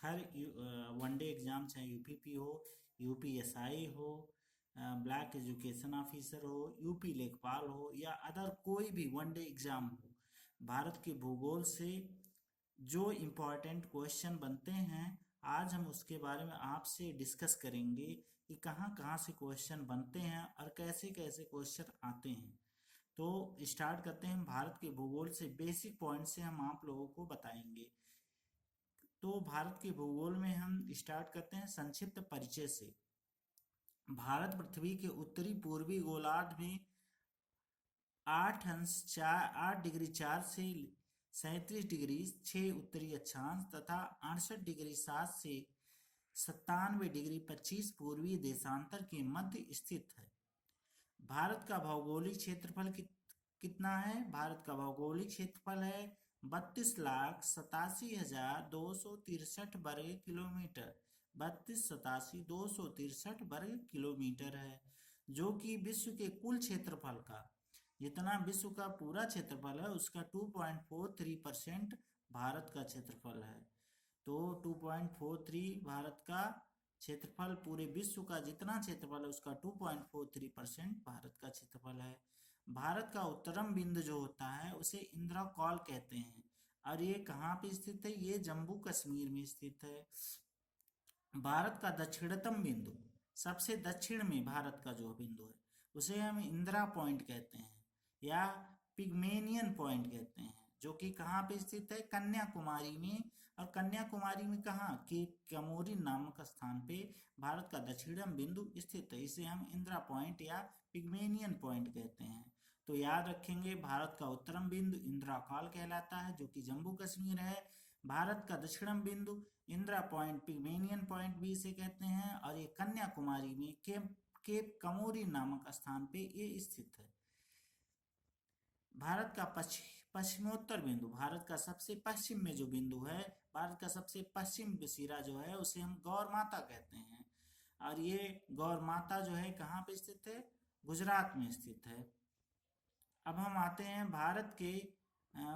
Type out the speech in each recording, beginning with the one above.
हर one day exam चाहे UPP हो, UPSI हो, ब्लॉक एजुकेशन ऑफिसर हो, यूपी लेखपाल हो या अदर कोई भी वनडे एग्ज़ाम हो, भारत के भूगोल से जो इम्पोर्टेंट क्वेश्चन बनते हैं आज हम उसके बारे में आपसे डिस्कस करेंगे कि कहाँ कहाँ से क्वेश्चन बनते हैं और कैसे कैसे क्वेश्चन आते हैं। तो स्टार्ट करते हैं। भारत के भूगोल से बेसिक पॉइंट से हम आप लोगों को बताएंगे। तो भारत के भूगोल में हम स्टार्ट करते हैं संक्षिप्त परिचय से। भारत पृथ्वी के उत्तरी पूर्वी गोलार्ध में 8 डिग्री 4 से 37 डिग्री 6 उत्तरी अक्षांश तथा 68 डिग्री 7 से 97 डिग्री 25 पूर्वी देशांतर के मध्य स्थित है। भारत का भौगोलिक क्षेत्रफल कितना है? भारत का भौगोलिक क्षेत्रफल है 32,87,263 वर्ग किलोमीटर। 32,87,263 वर्ग किलोमीटर है, जो कि विश्व के कुल क्षेत्रफल का, जितना विश्व का पूरा क्षेत्रफल है उसका 2.43% भारत का क्षेत्रफल है। तो 2.43 भारत का क्षेत्रफल, पूरे विश्व का जितना क्षेत्रफल है उसका 2.43% भारत का क्षेत्रफल है। भारत का उत्तरम बिंदु जो होता है उसे इंदिरा कॉल कहते हैं, और ये कहाँ पे स्थित है? ये जम्मू कश्मीर में स्थित है। भारत का दक्षिणतम बिंदु, सबसे दक्षिण में भारत का जो बिंदु है उसे हम इंदिरा पॉइंट कहते हैं या पिग्मेनियन पॉइंट कहते हैं, जो कि कहाँ पे स्थित है? कन्याकुमारी में। और कन्याकुमारी में कहाँ? कि कमोरी नामक स्थान पे भारत का दक्षिणम बिंदु स्थित है। इसे हम इंदिरा पॉइंट या पिग्मेनियन पॉइंट कहते हैं। तो याद रखेंगे, भारत का उत्तरम बिंदु इंदिरा कॉल कहलाता है जो कि जम्मू कश्मीर है। भारत का दक्षिणम बिंदु इंदिरा पॉइंट, पिग्मेनियन पॉइंट भी इसे कहते हैं, और ये कन्याकुमारी में केप कमोरी नामक स्थान पे ये स्थित है। भारत का पश्चिमोत्तर बिंदु, भारत का सबसे पश्चिम में जो बिंदु है, भारत का सबसे पश्चिम सिरा जो है उसे हम गौर माता कहते हैं, और ये गौर माता जो है कहाँ पे स्थित है? गुजरात में स्थित है। अब हम आते हैं भारत के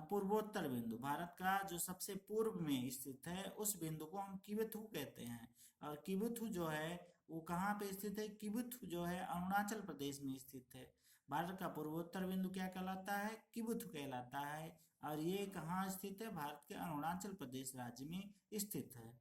पूर्वोत्तर बिंदु। भारत का जो सबसे पूर्व में स्थित है उस बिंदु को हम किबुथु कहते हैं, और किबुथु जो है वो कहाँ पे स्थित है? किबुथु जो है अरुणाचल प्रदेश में स्थित है। भारत का पूर्वोत्तर बिंदु क्या कहलाता है? किबुथु कहलाता है, और ये कहाँ स्थित है? भारत के अरुणाचल प्रदेश राज्य में स्थित है।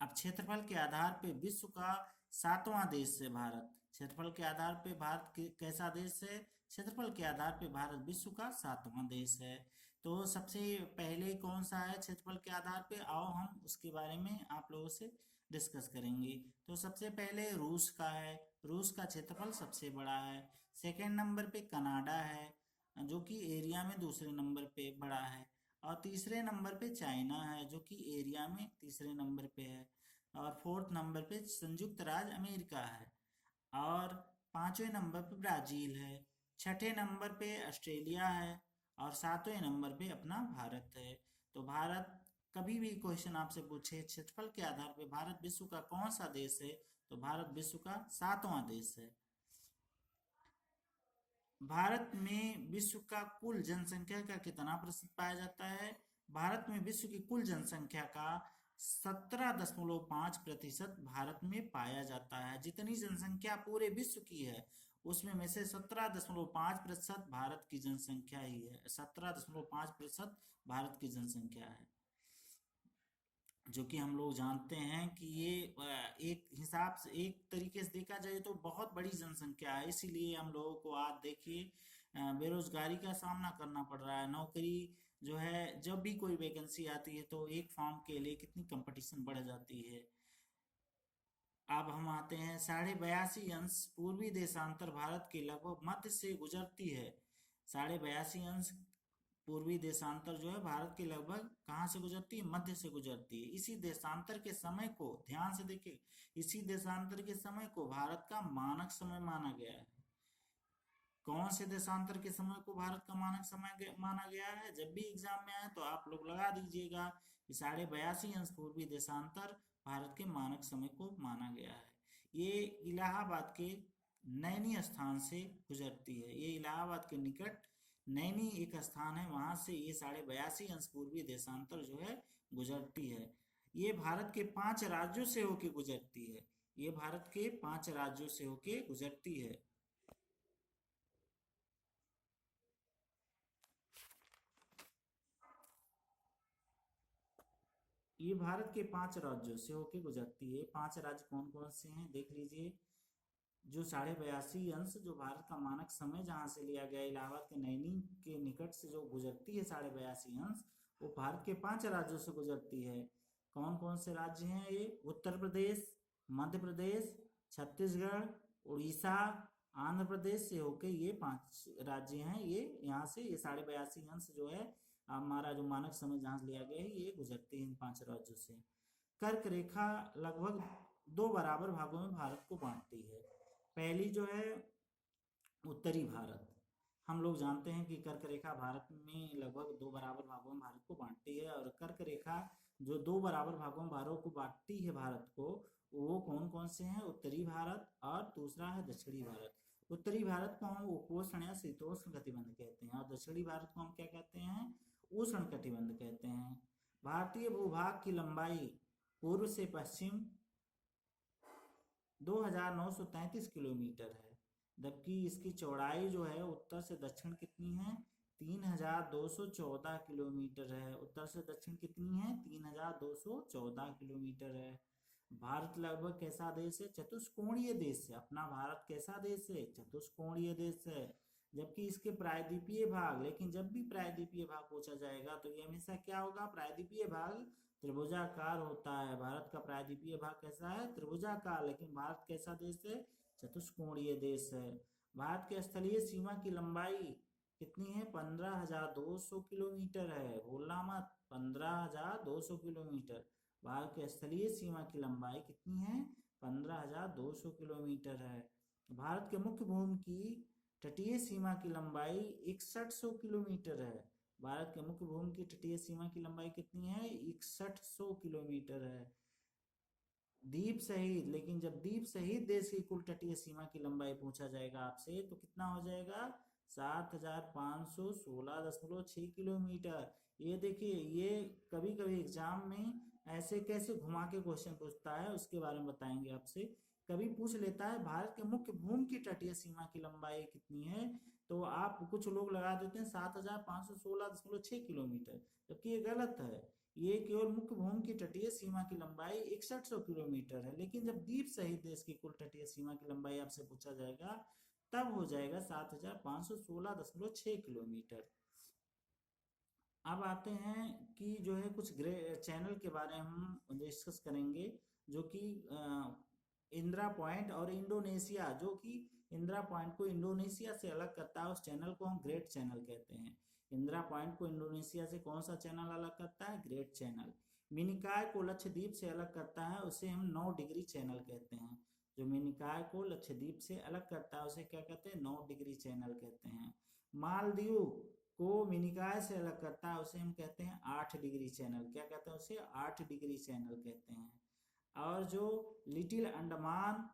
अब क्षेत्रफल के आधार पे विश्व का 7वां देश है भारत। क्षेत्रफल के आधार पे भारत कैसा देश है? क्षेत्रफल के आधार पे भारत विश्व का 7वां देश है। तो सबसे पहले कौन सा है क्षेत्रफल के आधार पे? आओ हम उसके बारे में आप लोगों से डिस्कस करेंगे। तो सबसे पहले रूस का है। रूस का क्षेत्रफल सबसे बड़ा है। सेकेंड नंबर पे कनाडा है, जो कि एरिया में दूसरे नंबर पे बड़ा है। और तीसरे नंबर पे चाइना है, जो कि एरिया में तीसरे नंबर पे है। और फोर्थ नंबर पे संयुक्त राज्य अमेरिका है। और पांचवें नंबर पे ब्राजील है। छठे नंबर पे ऑस्ट्रेलिया है। और सातवें नंबर पे अपना भारत है। तो भारत, कभी भी क्वेश्चन आपसे पूछे क्षेत्रफल के आधार पे भारत विश्व का कौन सा देश है, तो भारत विश्व का 7वां देश है। भारत में विश्व का कुल जनसंख्या का कितना प्रतिशत पाया जाता है? भारत में विश्व की कुल जनसंख्या का 17.5% भारत में पाया जाता है। जितनी जनसंख्या पूरे विश्व की है उसमें में से 17.5% भारत की जनसंख्या ही है। 17.5% भारत की जनसंख्या है, जो कि हम लोग जानते हैं कि ये एक हिसाब से, एक तरीके से देखा जाए तो बहुत बड़ी जनसंख्या है। इसीलिए हम लोगों को आज देखिए बेरोजगारी का सामना करना पड़ रहा है। नौकरी जो है, जब भी कोई वैकेंसी आती है तो एक फॉर्म के लिए कितनी कंपटीशन बढ़ जाती है। अब हम आते हैं 82.5 अंश पूर्वी देशांतर भारत के लगभग मध्य से गुजरती है। 82.5 अंश पूर्वी देशांतर जो है भारत के लगभग कहाँ से गुजरती है? मध्य से गुजरती है। इसी देशांतर के समय को ध्यान से देखिए, इसी देशांतर के समय को भारत का मानक समय माना गया है। कौन से देशांतर के समय को भारत का मानक समय माना गया है? जब भी एग्जाम में आए तो आप लोग लगा दीजिएगा कि 82.5 अंश पूर्वी देशांतर भारत के मानक समय को माना गया है। ये इलाहाबाद के नैनी स्थान से गुजरती है। ये इलाहाबाद के निकट नैनी एक स्थान है, वहां से ये 82.5 अंश पूर्वी देशांतर जो है गुजरती है। ये भारत के 5 राज्यों से होके गुजरती है। ये भारत के 5 राज्यों से होके गुजरती है। ये भारत के 5 राज्यों से होके गुजरती है। 5 राज्य कौन कौन से हैं देख लीजिए। जो 82.5 अंश जो भारत का मानक समय जहाँ से लिया गया, इलाहाबाद के नैनी के निकट से जो गुजरती है 82.5 अंश, वो भारत के 5 राज्यों से गुजरती है। कौन कौन से राज्य हैं ये? उत्तर प्रदेश, मध्य प्रदेश, छत्तीसगढ़, उड़ीसा, आंध्र प्रदेश से होके ये 5 राज्य हैं। ये यहाँ से ये 82.5 अंश जो है हमारा जो मानक समय जहाँ से लिया गया है, ये गुजरते हैं इन 5 राज्यों से। कर्क रेखा लगभग 2 बराबर भागों में भारत को बांटती है। पहली जो है उत्तरी भारत। हम लोग जानते हैं कि कर्क रेखा भारत में लगभग 2 बराबर भागों में भारत को बांटती है। और कर्क रेखा जो 2 बराबर भागों में भारत को बांटती है भारत को, वो कौन कौन से हैं? उत्तरी भारत और दूसरा है दक्षिणी भारत। उत्तरी भारत को हम उपोष्ण या शीतोष्ण कटिबंध कहते हैं, और दक्षिणी भारत को हम क्या कहते हैं? उष्ण कटिबंध कहते हैं। भारतीय भूभाग की लंबाई पूर्व से पश्चिम 2933 किलोमीटर है, जबकि इसकी चौड़ाई जो है उत्तर से दक्षिण कितनी है? 3214 किलोमीटर है। उत्तर से दक्षिण कितनी है? 3214 किलोमीटर है। भारत लगभग कैसा देश है? चतुष्कोणीय देश है। अपना भारत कैसा देश है? चतुष्कोणीय देश है। जबकि इसके प्रायद्वीपीय भाग, लेकिन जब भी प्रायद्वीपीय भाग पूछा जाएगा तो ये हमेशा क्या होगा? प्रायद्वीपीय भाग त्रिभुजाकार होता है। भारत का प्रायद्वीपीय भाग कैसा है? त्रिभुजाकार। लेकिन भारत कैसा देश है? चतुष्कोणीय देश है। भारत के स्थलीय सीमा की लंबाई कितनी है? 15,200 किलोमीटर है। बोलना मत, 15,200 किलोमीटर। भारत के स्थलीय सीमा की लंबाई कितनी है? 15,200 किलोमीटर है। भारत के मुख्य भूमि की तटीय सीमा की लंबाई 6100 किलोमीटर है। भारत के मुख्य भूमि की तटीय सीमा की लंबाई कितनी है? 6100 किलोमीटर है। द्वीप सहित, लेकिन जब द्वीप सहित देश की कुल तटीय सीमा की लंबाई पूछा जाएगा आपसे तो कितना हो जाएगा? 7516.6 किलोमीटर। ये देखिए, ये कभी कभी एग्जाम में ऐसे कैसे घुमा के क्वेश्चन पूछता है, उसके बारे में बताएंगे आपसे। कभी पूछ लेता है भारत के मुख्य भूमि की तटीय सीमा की लंबाई कितनी है, तो आप कुछ लोग लगा देते हैं 7516.6 किलोमीटर, जबकि ये गलत है। ये केवल मुख्य भूमि की तटीय सीमा की लंबाई 6100 किलोमीटर है। लेकिन जब द्वीप सहित देश की कुल तटीय सीमा की लंबाई आपसे पूछा जाएगा तब हो जाएगा 7516.6 किलोमीटर। अब आते हैं कि जो है कुछ चैनल के बारे में हम डिस्कस करेंगे, जो कि इंदिरा पॉइंट और इंडोनेशिया, जो कि इंदिरा पॉइंट को इंडोनेशिया से अलग करता है, उस चैनल को हम ग्रेट चैनल कहते हैं। इंदिरा पॉइंट को इंडोनेशिया से कौन सा चैनल अलग करता है? Great channel. मिनिकॉय को लक्षद्वीप से अलग करता है, उसे हम 9 डिग्री चैनल कहते हैं। जो मिनिकॉय को लक्षद्वीप से अलग करता है उसे क्या कहते हैं? 9 डिग्री चैनल कहते हैं। मालदीव को मिनिकॉय से अलग करता है, उसे हम कहते हैं 8 डिग्री चैनल। क्या कहते हैं उसे? 8 डिग्री चैनल कहते हैं। और जो लिटिल अंडमान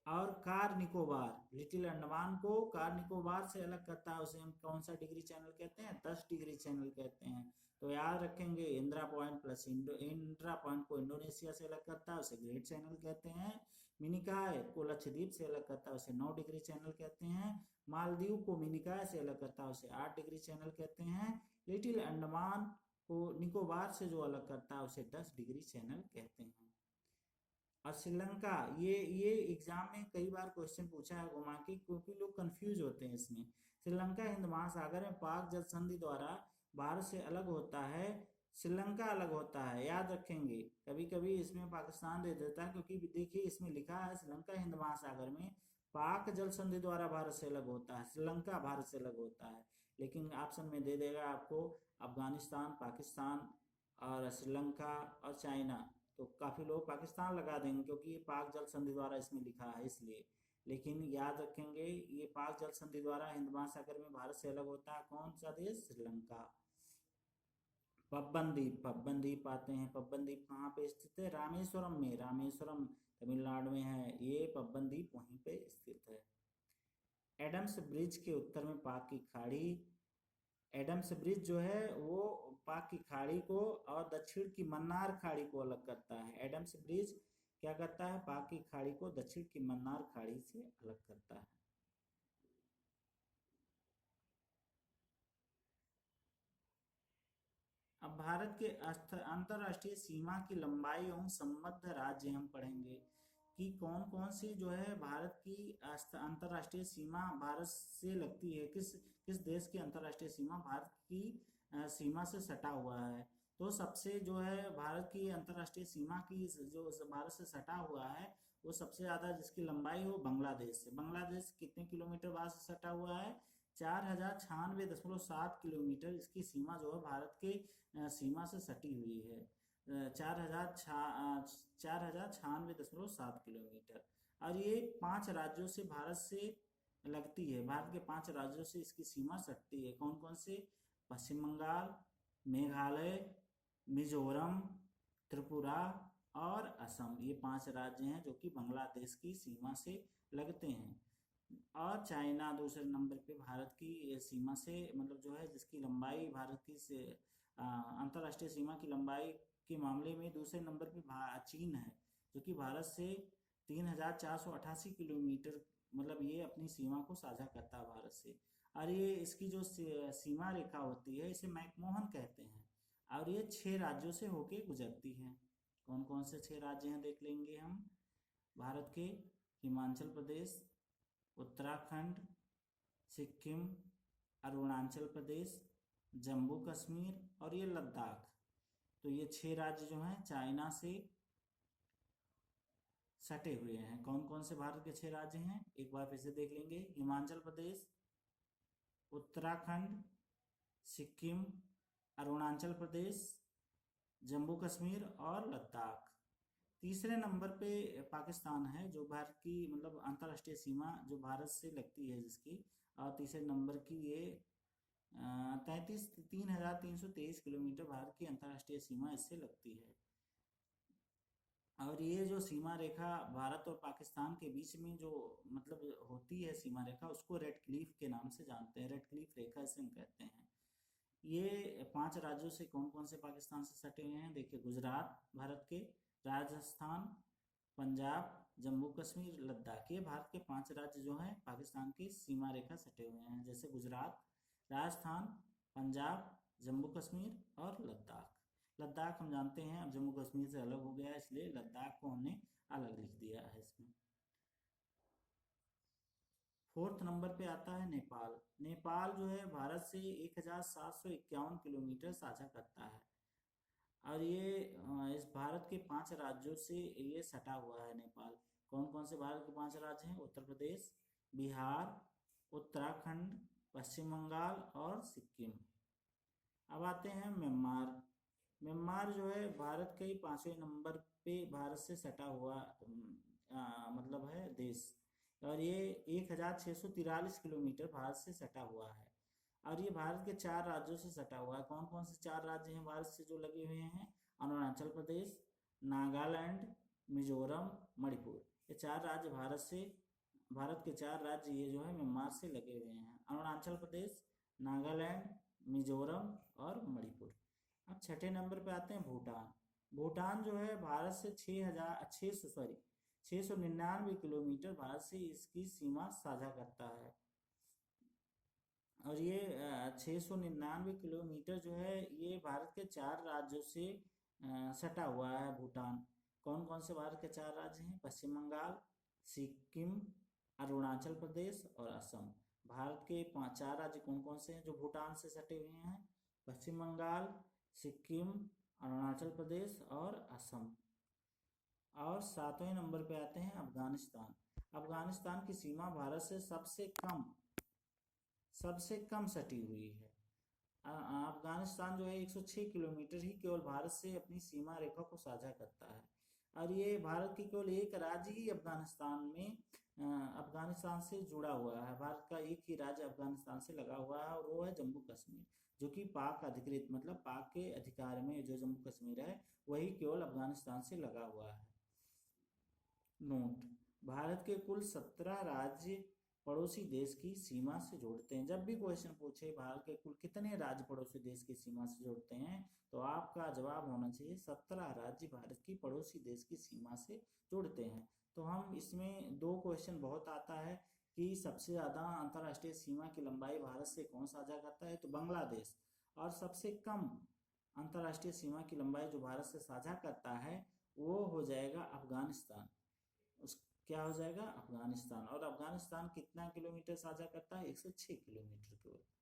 और कार निकोबार, लिटिल अंडमान को कार निकोबार से अलग करता है, उसे हम कौन सा डिग्री चैनल कहते हैं? 10 डिग्री चैनल कहते हैं। तो याद रखेंगे, Indira point plus Indira point को इंडोनेशिया से अलग करता है, उसे ग्रेट चैनल कहते हैं। मिनिकॉय को लक्षद्वीप से अलग करता है, उसे 9 डिग्री चैनल कहते हैं। मालदीव को मिनिकॉय से अलग करता है, उसे 8 डिग्री चैनल कहते हैं। लिटिल अंडमान को निकोबार से जो अलग करता है उसे 10 डिग्री चैनल कहते हैं। और श्रीलंका, ये एग्जाम में कई बार क्वेश्चन पूछा है घुमा के, क्योंकि लोग कंफ्यूज होते हैं इसमें। श्रीलंका हिंद महासागर में पाक जल संधि द्वारा भारत से अलग होता है, श्रीलंका अलग होता है। याद रखेंगे, कभी कभी इसमें पाकिस्तान दे देता है, क्योंकि देखिए इसमें लिखा है श्रीलंका हिंद महासागर में पाक जल संधि द्वारा भारत से अलग होता है, श्रीलंका भारत से अलग होता है। लेकिन ऑप्शन में दे देगा आपको अफगानिस्तान, पाकिस्तान और श्रीलंका और चाइना, तो काफ़ी लोग पाकिस्तान लगा देंगे क्योंकि ये पाक जल संधि द्वारा इसमें लिखा है इसलिए। लेकिन याद रखेंगे, ये पाक जल संधि द्वारा हिंद महासागर में भारत से अलग होता है कौन सा देश? श्रीलंका। पब्बन द्वीप, पब्बन द्वीप आते हैं। पब्बन द्वीप कहाँ पे स्थित है? रामेश्वरम में। रामेश्वरम तमिलनाडु में है ये पब्बन द्वीप, वहीं पे स्थित है। एडम्स ब्रिज के उत्तर में पाक की खाड़ी। एडम्स ब्रिज जो है वो पाक की खाड़ी को और दक्षिण की मन्नार खाड़ी को अलग करता है। एडम्स ब्रिज क्या करता है, पाक की खाड़ी को दक्षिण की मन्नार खाड़ी से अलग करता है। अब भारत के अंतरराष्ट्रीय सीमा की लंबाई एवं संबद्ध राज्य हम पढ़ेंगे कि कौन कौन सी जो है भारत की अंतरराष्ट्रीय सीमा भारत से लगती है, किस किस देश की अंतरराष्ट्रीय सीमा भारत की सीमा से सटा हुआ है। तो सबसे जो है भारत की अंतरराष्ट्रीय सीमा की जो भारत से सटा हुआ है वो सबसे ज़्यादा जिसकी लंबाई हो बांग्लादेश से। बांग्लादेश कितने किलोमीटर भारत से सटा हुआ है, 4096.7 किलोमीटर इसकी सीमा जो है भारत के सीमा से सटी हुई है। 4096.7 किलोमीटर। और ये 5 राज्यों से भारत से लगती है। भारत के 5 राज्यों से इसकी सीमा सटती है। कौन कौन से, पश्चिम बंगाल, मेघालय, मिजोरम, त्रिपुरा और असम, ये 5 राज्य हैं जो कि बांग्लादेश की सीमा से लगते हैं। और चाइना दूसरे नंबर पे भारत की सीमा से, मतलब जो है जिसकी लंबाई भारत की से अंतर्राष्ट्रीय सीमा की लंबाई के मामले में दूसरे नंबर पे चीन है, जो कि भारत से 3488 किलोमीटर, मतलब ये अपनी सीमा को साझा करता है भारत से। और ये इसकी जो सीमा रेखा होती है इसे मैकमोहन कहते हैं। और ये 6 राज्यों से होके गुजरती है। कौन कौन से 6 राज्य हैं देख लेंगे हम। भारत के हिमाचल प्रदेश, उत्तराखंड, सिक्किम, अरुणाचल प्रदेश, जम्मू कश्मीर और ये लद्दाख। तो ये 6 राज्य जो हैं चाइना से सटे हुए हैं। कौन कौन से भारत के 6 राज्य हैं, एक बार फिर से देख लेंगे। हिमाचल प्रदेश, उत्तराखंड, सिक्किम, अरुणाचल प्रदेश, जम्मू कश्मीर और लद्दाख। तीसरे नंबर पे पाकिस्तान है, जो भारत की मतलब अंतर्राष्ट्रीय सीमा जो भारत से लगती है जिसकी, और तीसरे नंबर की ये 3323 किलोमीटर भारत की अंतर्राष्ट्रीय सीमा इससे लगती है। और ये जो सीमा रेखा भारत और पाकिस्तान के बीच में जो मतलब होती है सीमा रेखा, उसको रेड क्लिफ के नाम से जानते हैं। रेड क्लिफ रेखा इसे हम कहते हैं। ये 5 राज्यों से कौन कौन से पाकिस्तान से सटे हुए हैं, देखिए। गुजरात भारत के, राजस्थान, पंजाब, जम्मू कश्मीर, लद्दाख, ये भारत के 5 राज्य जो हैं पाकिस्तान की सीमा रेखा सटे हुए हैं। जैसे गुजरात, राजस्थान, पंजाब, जम्मू कश्मीर और लद्दाख। लद्दाख हम जानते हैं अब जम्मू कश्मीर से अलग हो गया है, इसलिए लद्दाख को हमने अलग लिख दिया है इसमें। 4th नंबर पे आता है नेपाल। नेपाल जो है भारत से 1751 किलोमीटर साझा करता है। और ये इस भारत के 5 राज्यों से ये सटा हुआ है नेपाल। कौन कौन से भारत के 5 राज्य हैं, उत्तर प्रदेश, बिहार, उत्तराखंड, पश्चिम बंगाल और सिक्किम। अब आते हैं म्यांमार। म्यांमार जो है भारत के 5वें नंबर पे भारत से सटा हुआ मतलब है देश। और ये 1643 किलोमीटर भारत से सटा हुआ है। और ये भारत के 4 राज्यों से सटा हुआ है। कौन कौन से 4 राज्य हैं भारत से जो लगे हुए हैं, अरुणाचल प्रदेश, नागालैंड, मिजोरम, मणिपुर। ये 4 राज्य भारत के 4 राज्य ये जो है म्यांमार से लगे हुए हैं। अरुणाचल प्रदेश, नागालैंड, मिजोरम और मणिपुर। अब 6ठे नंबर पे आते हैं भूटान। भूटान जो है भारत से 699 किलोमीटर भारत से इसकी सीमा साझा करता है। और ये 699 किलोमीटर जो है ये भारत के 4 राज्यों से सटा हुआ है भूटान। कौन कौन से भारत के 4 राज्य हैं, पश्चिम बंगाल, सिक्किम, अरुणाचल प्रदेश और असम। भारत के 4 राज्य कौन कौन से हैं जो भूटान से सटे हुए हैं, पश्चिम बंगाल, सिक्किम, अरुणाचल प्रदेश और असम। और 7वें नंबर पे आते हैं अफगानिस्तान। अफगानिस्तान की सीमा भारत से सबसे कम सटी हुई है। अफगानिस्तान जो है 106 किलोमीटर ही केवल भारत से अपनी सीमा रेखा को साझा करता है। और ये भारत की केवल एक राज्य ही अफगानिस्तान से जुड़ा हुआ है। भारत का एक ही राज्य अफगानिस्तान से लगा हुआ है और वो है जम्मू कश्मीर, जो कि पाक अधिकृत मतलब पाक के अधिकार में जो जम्मू कश्मीर है वही केवल अफगानिस्तान से लगा हुआ है। नोट: भारत के कुल 17 राज्य पड़ोसी देश की सीमा से जोड़ते हैं। जब भी क्वेश्चन पूछे भारत के कुल कितने राज्य पड़ोसी देश की सीमा से जोड़ते हैं, तो आपका जवाब होना चाहिए 17 राज्य भारत की पड़ोसी देश की सीमा से जोड़ते हैं। तो हम इसमें दो क्वेश्चन बहुत आता है कि सबसे ज्यादा अंतरराष्ट्रीय सीमा की लंबाई भारत से कौन साझा करता है, तो बांग्लादेश। और सबसे कम अंतरराष्ट्रीय सीमा की लंबाई जो भारत से साझा करता है वो हो जाएगा अफगानिस्तान। उस क्या हो जाएगा, अफगानिस्तान। और अफगानिस्तान कितना किलोमीटर साझा करता है, 106 किलोमीटर केवल।